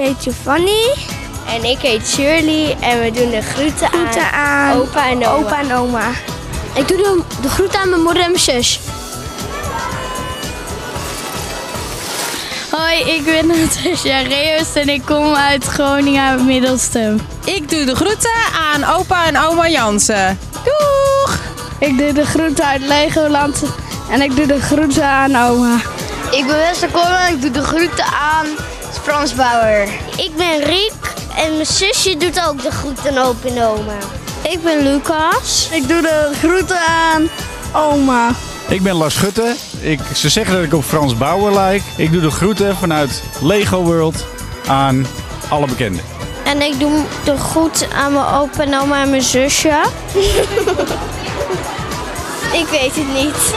heet Giovanni. En ik heet Shirley en we doen de groeten aan opa en oma. Ik doe de groeten aan mijn moeder en mijn zus. Hoi, ik ben Natasja Reus en ik kom uit Groningen Middelstum. Ik doe de groeten aan opa en oma Jansen. Doeg! Ik doe de groeten uit Legoland en ik doe de groeten aan oma. Ik ben Westerkoorn en ik doe de groeten aan Frans Bauer. Ik ben Riek en mijn zusje doet ook de groeten aan opa en oma. Ik ben Lucas. Ik doe de groeten aan oma. Ik ben Lars Schutte. Ze zeggen dat ik op Frans Bauer lijk. Ik doe de groeten vanuit Lego World aan alle bekenden. En ik doe de groet aan mijn opa en oma en mijn zusje. Ik weet het niet.